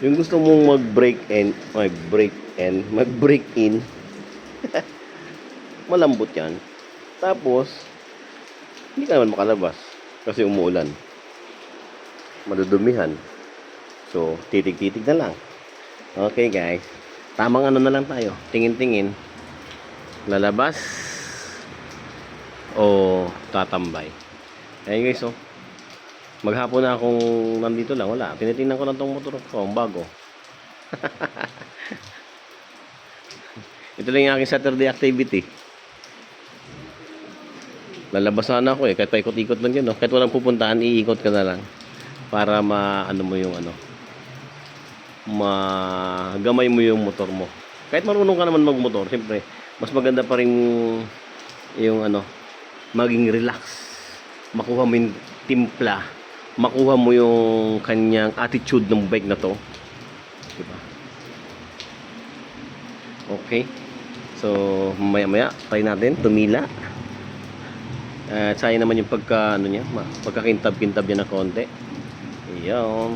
Yung gusto mong mag-break in, malambot yan. Tapos, hindi ka naman makalabas kasi umuulan. Madudumihan. So, titig-titig na lang. Okay guys. Tamang ano na lang tayo. Tingin-tingin. Lalabas o tatambay. Ayun guys, oh. Maghapon na akong nandito lang. Wala. Tinitingnan ko lang tong motor ko. Ang bago. Ito lang yung aking Saturday activity. Lalabas sana ako eh. Kahit paikot-ikot lang yun. No? Kahit walang pupuntahan, iikot ka na lang. Para ano mo yung magamay mo yung motor mo. Kahit marunong ka naman magmotor, siyempre, mas maganda pa rin yung maging relax. Makuha mo yung timpla. Makuha mo yung kanyang attitude ng bike na to. Diba? Okay. So, maya-maya, try natin, tumila. At sayang naman yung pagkakintab-kintab niya na konti. Iyon.